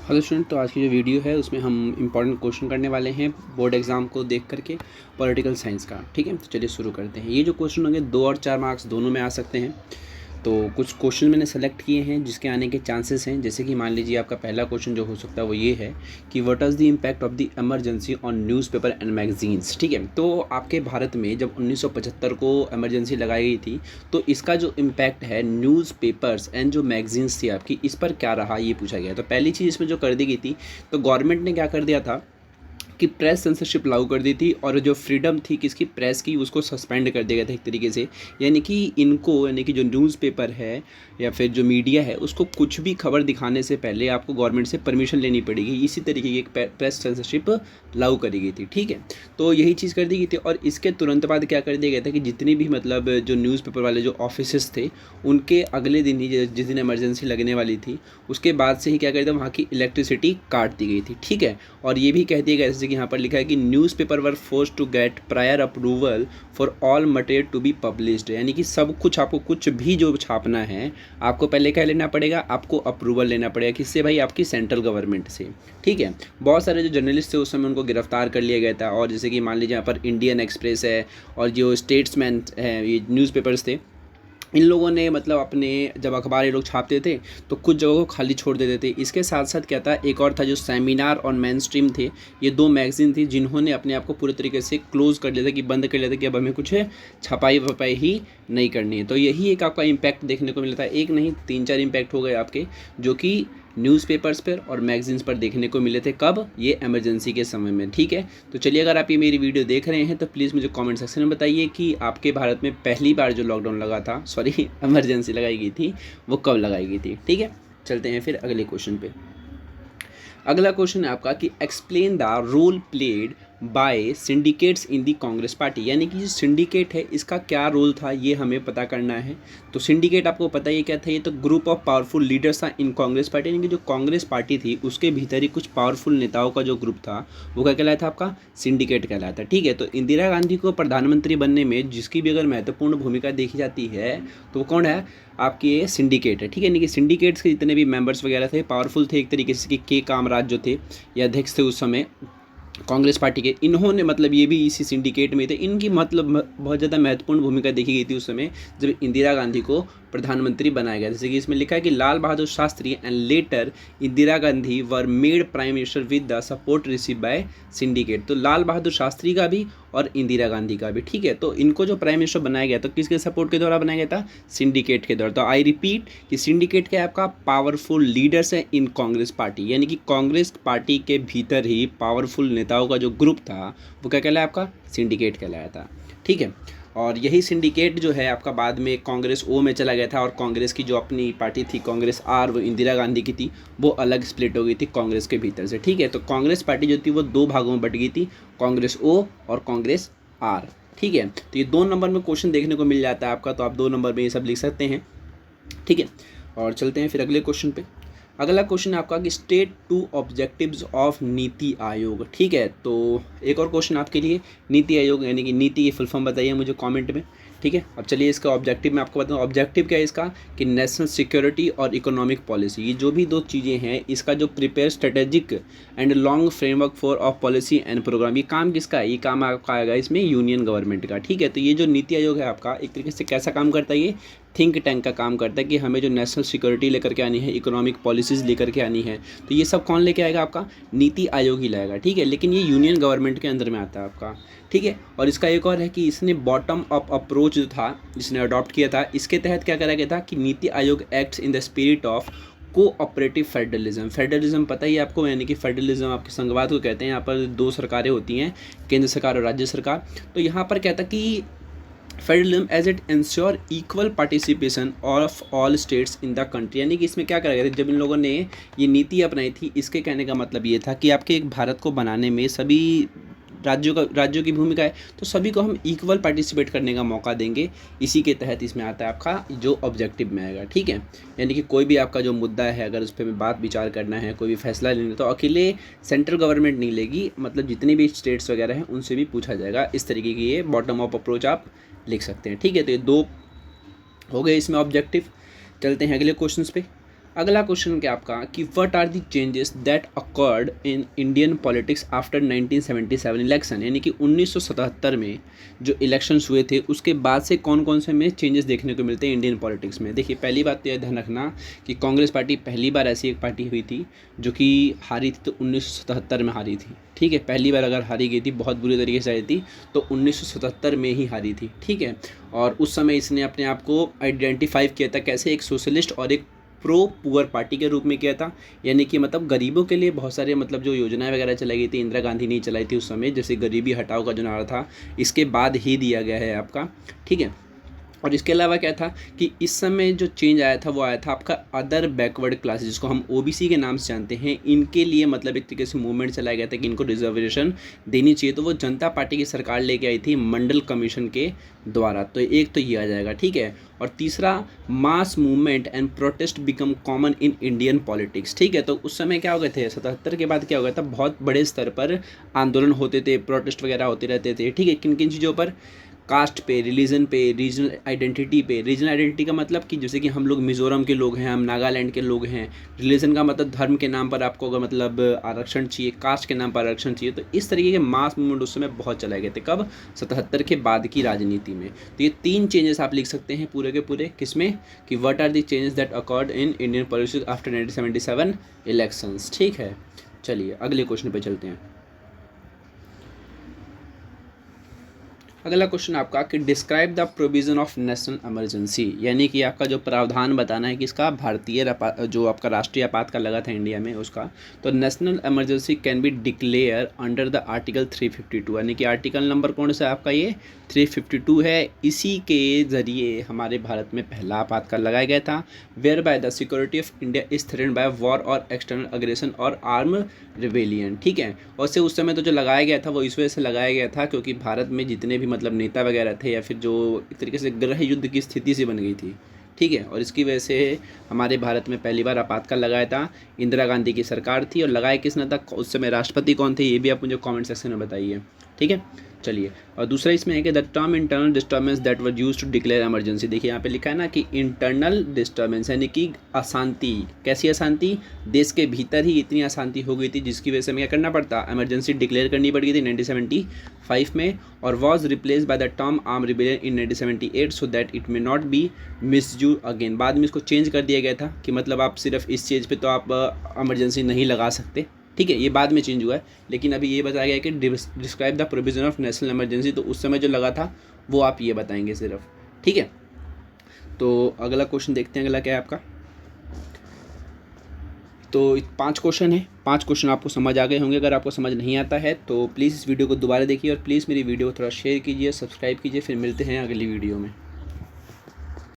Hello student, तो आज की जो वीडियो है उसमें हम इंपॉर्टेंट क्वेश्चन करने वाले हैं बोर्ड एग्जाम को देख करके पॉलिटिकल साइंस का। ठीक है, तो चलिए शुरू करते हैं। ये जो क्वेश्चन होंगे 2 और 4 मार्क्स दोनों में आ सकते हैं। तो कुछ क्वेश्चन मैंने सेलेक्ट किए हैं जिसके आने के चांसेस हैं। जैसे कि मान लीजिए आपका पहला क्वेश्चन जो हो सकता है वो ये है कि what is the impact of the emergency on newspaper and magazines. ठीक है, तो आपके भारत में जब 1975 को इमरजेंसी लगाई गई थी तो इसका जो इम्पैक्ट है न्यूज़पेपर्स एंड जो मैगजीन्स थी आपकी, इस पर क्या रहा, ये पूछा गया। तो पहली चीज़ इसमें जो कर दी गई थी, तो गवर्नमेंट ने क्या कर दिया था कि प्रेस सेंसरशिप लागू कर दी थी और जो फ्रीडम थी किसकी, प्रेस की, उसको सस्पेंड कर दिया गया था एक तरीके से। यानी कि इनको, यानी कि जो न्यूज़पेपर है या फिर जो मीडिया है उसको कुछ भी खबर दिखाने से पहले आपको गवर्नमेंट से परमिशन लेनी पड़ेगी। इसी तरीके की एक प्रेस सेंसरशिप लागू करी गई थी। ठीक है, तो यही चीज़ कर दी गई थी। और इसके तुरंत बाद क्या कर दिया गया था कि जितनी भी मतलब जो न्यूज़पेपर वाले जो ऑफिसेस थे उनके अगले दिन ही, जिस दिन इमरजेंसी लगने वाली थी उसके बाद से ही क्या कर दिया, वहाँ की इलेक्ट्रिसिटी काट दी गई थी। ठीक है, और ये भी कह दिया गया जैसे कि यहाँ पर लिखा है कि newspaper were forced to get prior approval for all material to be published. यानी कि सब कुछ, आपको कुछ भी जो छापना है आपको पहले क्या लेना पड़ेगा, आपको अप्रूवल लेना पड़ेगा। किससे भाई, आपकी सेंट्रल गवर्नमेंट से। ठीक है, बहुत सारे जो जर्नलिस्ट थे उस समय उनको गिरफ्तार कर लिया गया था। और जैसे कि मान लीजिए यहाँ पर इंडियन एक्सप्रेस है और जो स्टेट्समैन है, ये न्यूज़पेपर्स थे, इन लोगों ने मतलब अपने जब अखबार ये लोग छापते थे तो कुछ जगहों को खाली छोड़ देते थे। इसके साथ साथ क्या था, एक और था जो सेमिनार और मेन स्ट्रीम थे। ये 2 मैगजीन थी जिन्होंने अपने आप को पूरे तरीके से क्लोज़ कर लिया था, कि बंद कर लिया था कि अब हमें कुछ छपाई वपाई ही नहीं करनी है। तो यही एक आपका इम्पैक्ट देखने को मिला था। एक नहीं 3-4 इम्पैक्ट हो गए आपके, जो कि न्यूज़पेपर्स पर और मैगजीन्स पर देखने को मिले थे। कब, ये इमरजेंसी के समय में। ठीक है, तो चलिए, अगर आप ये मेरी वीडियो देख रहे हैं तो प्लीज़ मुझे कमेंट सेक्शन में बताइए कि आपके भारत में पहली बार जो लॉकडाउन लगा था, सॉरी इमरजेंसी लगाई गई थी, वो कब लगाई गई थी। ठीक है, चलते हैं फिर अगले क्वेश्चन पे। अगला क्वेश्चन है आपका कि explain the role played by syndicates in the Congress party. यानी कि जो सिंडिकेट है इसका क्या रोल था, ये हमें पता करना है। तो सिंडिकेट आपको पता ही क्या था, ये तो ग्रुप ऑफ पावरफुल लीडर्स था इन कांग्रेस पार्टी। यानी कि जो कांग्रेस पार्टी थी उसके भीतर ही कुछ पावरफुल नेताओं का जो ग्रुप था वो क्या कहलाया था, आपका सिंडिकेट कहलाया था। ठीक है, तो इंदिरा गांधी को प्रधानमंत्री बनने में जिसकी भी अगर महत्वपूर्ण भूमिका देखी जाती है तो वो कौन है, आपकी ये सिंडिकेट है। ठीक है, यानी कि सिंडिकेट्स के जितने भी मेंबर्स वगैरह थे पावरफुल थे एक तरीके से, कि के कामराज जो थे ये अध्यक्ष थे उस समय कांग्रेस पार्टी के, इन्होंने मतलब ये भी इसी सिंडिकेट में थे। इनकी मतलब बहुत ज़्यादा महत्वपूर्ण भूमिका देखी गई थी उस समय जब इंदिरा गांधी को प्रधानमंत्री बनाया गया। जैसे कि इसमें लिखा है कि Lal Bahadur Shastri and later Indira Gandhi were made prime minister with the support receive by syndicate. तो लाल बहादुर शास्त्री का भी और इंदिरा गांधी का भी। ठीक है, तो इनको जो प्राइम मिनिस्टर बनाया गया तो किसके सपोर्ट के द्वारा बनाया गया था, सिंडिकेट के द्वारा। तो आई रिपीट कि सिंडिकेट क्या है, आपका पावरफुल लीडर्स है इन कांग्रेस पार्टी। यानी कि कांग्रेस पार्टी के भीतर ही पावरफुल नेताओं का जो ग्रुप था वो क्या कहलाया, आपका सिंडिकेट कहलाया था। ठीक है, और यही सिंडिकेट जो है आपका बाद में कांग्रेस ओ में चला गया था, और कांग्रेस की जो अपनी पार्टी थी कांग्रेस आर, वो इंदिरा गांधी की थी, वो अलग स्प्लिट हो गई थी कांग्रेस के भीतर से। ठीक है, तो कांग्रेस पार्टी जो थी वो 2 भागों में बट गई थी, कांग्रेस ओ और कांग्रेस आर। ठीक है, तो ये 2 नंबर में क्वेश्चन देखने को मिल जाता है आपका, तो आप 2 नंबर में ये सब लिख सकते हैं। ठीक है, और चलते हैं फिर अगले क्वेश्चन पे। अगला क्वेश्चन है आपका कि state 2 objectives of NITI Aayog. ठीक है, तो एक और क्वेश्चन आपके लिए, नीति आयोग यानी कि नीति की फुल फॉर्म बताइए मुझे कमेंट में। ठीक है, अब चलिए इसका ऑब्जेक्टिव मैं आपको बताऊँ। ऑब्जेक्टिव क्या है इसका, कि नेशनल सिक्योरिटी और इकोनॉमिक पॉलिसी, ये जो भी 2 चीज़ें हैं, इसका जो prepare strategic and long framework for of policy and programme, ये काम किसका है, ये काम आपका आएगा इसमें यूनियन गवर्नमेंट का। ठीक है, तो ये जो नीति आयोग है आपका एक तरीके से कैसा काम करता है, ये थिंक टैंक का काम करता है कि हमें जो नेशनल सिक्योरिटी लेकर के आनी है, इकोनॉमिक पॉलिसीज़ लेकर के आनी है, तो ये सब कौन लेके आएगा, आपका नीति आयोग ही लाएगा। ठीक है, लेकिन ये यूनियन गवर्नमेंट के अंदर में आता है आपका। ठीक है, और इसका एक और है कि इसने बॉटम अप अप्रोच जो था इसने अडॉप्ट किया था। इसके तहत क्या करा गया था कि NITI Aayog acts in the spirit of cooperative federalism. Federalism पता ही है आपको, यानी कि फेडरलिज्म आपके संघवाद को कहते हैं। यहाँ पर 2 सरकारें होती हैं, केंद्र सरकार और राज्य सरकार। तो यहाँ पर कहता कि federalism as it ensure equal participation of all states in the country. यानी कि इसमें क्या करा गया था, जब इन लोगों ने ये नीति अपनाई थी, इसके कहने का मतलब ये था कि आपके एक भारत को बनाने में सभी राज्यों की भूमिका है, तो सभी को हम इक्वल पार्टिसिपेट करने का मौका देंगे। इसी के तहत इसमें आता है आपका जो ऑब्जेक्टिव में आएगा। ठीक है, यानी कि कोई भी आपका जो मुद्दा है अगर उस पर बात विचार करना है, कोई भी फैसला लेना है, तो अकेले सेंट्रल गवर्नमेंट नहीं लेगी, मतलब जितने भी स्टेट्स वगैरह हैं उनसे भी पूछा जाएगा। इस तरीके की ये बॉटम अप अप्रोच आप लिख सकते हैं। ठीक है, तो ये 2 हो गए इसमें ऑब्जेक्टिव। चलते हैं अगले क्वेश्चंस पे। अगला क्वेश्चन क्या आपका कि what are the changes that occurred in Indian politics after 1977 election, यानी कि 1977 में जो इलेक्शंस हुए थे उसके बाद से कौन कौन से में चेंजेस देखने को मिलते हैं इंडियन पॉलिटिक्स में। देखिए, पहली बात तो यह ध्यान रखना कि कांग्रेस पार्टी पहली बार ऐसी एक पार्टी हुई थी जो कि हारी थी, तो 1977 में हारी थी। ठीक है, पहली बार अगर हारी गई थी, बहुत बुरी तरीके से हारी थी, तो 1977 में ही हारी थी। ठीक है, और उस समय इसने अपने आप को आइडेंटिफाई किया था कैसे, एक सोशलिस्ट और एक प्रो पुअर पार्टी के रूप में किया था, यानी कि मतलब गरीबों के लिए बहुत सारे मतलब जो योजनाएं वगैरह चलाई गई थी, इंदिरा गांधी ने चलाई थी उस समय, जैसे गरीबी हटाओ का जो नारा था इसके बाद ही दिया गया है आपका। ठीक है, और इसके अलावा क्या था कि इस समय जो चेंज आया था वो आया था आपका अदर बैकवर्ड क्लासेस, जिसको हम ओबीसी के नाम से जानते हैं, इनके लिए मतलब एक तरीके से मूवमेंट चलाया गया था कि इनको रिजर्वेशन देनी चाहिए। तो वो जनता पार्टी की सरकार लेके आई थी मंडल कमीशन के द्वारा। तो एक तो ये आ जाएगा। ठीक है, और तीसरा, mass movement and protest become common in Indian politics. ठीक है, तो उस समय क्या हो गए थे, 77 के बाद क्या हो गया था, बहुत बड़े स्तर पर आंदोलन होते थे, प्रोटेस्ट वगैरह होते रहते थे। ठीक है, किन किन चीज़ों पर, कास्ट पे, रिलीजन पे, रीजनल आइडेंटिटी पे। रीजनल आइडेंटिटी का मतलब कि जैसे कि हम लोग मिज़ोरम के लोग हैं, हम नागालैंड के लोग हैं। रिलीजन का मतलब धर्म के नाम पर आपको अगर मतलब आरक्षण चाहिए, कास्ट के नाम पर आरक्षण चाहिए। तो इस तरीके के मास मूवमेंट उस समय बहुत चलाए गए थे। कब, 77 के बाद की राजनीति में। तो ये 3 चेंजेस आप लिख सकते हैं पूरे के पूरे किसमें, कि what are the changes that occurred in Indian politics after 1977 elections. ठीक है, चलिए अगले क्वेश्चन पे चलते हैं। अगला क्वेश्चन आपका कि describe the provision of national emergency, यानी कि आपका जो प्रावधान बताना है कि इसका भारतीय जो आपका राष्ट्रीय आपातकाल लगा था इंडिया में उसका। तो national emergency can be declare under the article 352, यानी कि आर्टिकल नंबर कौन सा आपका ये 352 है। इसी के ज़रिए हमारे भारत में पहला आपातकाल लगाया गया था। Whereby the security of India is threatened by war और एक्सटर्नल अग्रेशन और आर्म रिवेलियन। ठीक है, और से उस समय तो जो लगाया गया था वो इस वजह से लगाया गया था क्योंकि भारत में जितने भी मतलब नेता वगैरह थे या फिर जो एक तरीके से गृह युद्ध की स्थिति सी बन गई थी। ठीक है, और इसकी वजह से हमारे भारत में पहली बार आपातकाल लगाया था। इंदिरा गांधी की सरकार थी और लगाया किसने था, उस समय राष्ट्रपति कौन थे, ये भी आप मुझे कमेंट सेक्शन में बताइए। ठीक है, चलिए। और दूसरा इसमें है कि the term internal disturbance that were used to declare emergency. देखिए यहाँ पे लिखा है ना कि इंटरनल डिस्टर्बेंस, यानी कि अशांति। कैसी अशांति, देश के भीतर ही इतनी अशांति हो गई थी जिसकी वजह से हमें क्या करना पड़ता, इमरजेंसी डिक्लेयर करनी पड़ गई थी 1975 में। और was replace by the term arm rebellion in 1978 so that it may not be misuse again. बाद में इसको चेंज कर दिया गया था कि मतलब आप सिर्फ इस चीज़ पे तो आप इमरजेंसी नहीं लगा सकते। ठीक है, ये बाद में चेंज हुआ है, लेकिन अभी ये बताया गया है कि describe the provision of national emergency. तो उस समय जो लगा था वो आप ये बताएंगे सिर्फ। ठीक है, तो अगला क्वेश्चन देखते हैं, अगला क्या है आपका। तो 5 क्वेश्चन है, 5 क्वेश्चन आपको समझ आ गए होंगे। अगर आपको समझ नहीं आता है तो प्लीज़ इस वीडियो को दोबारा देखिए और प्लीज़ मेरी वीडियो को थोड़ा शेयर कीजिए, सब्सक्राइब कीजिए। फिर मिलते हैं अगली वीडियो में।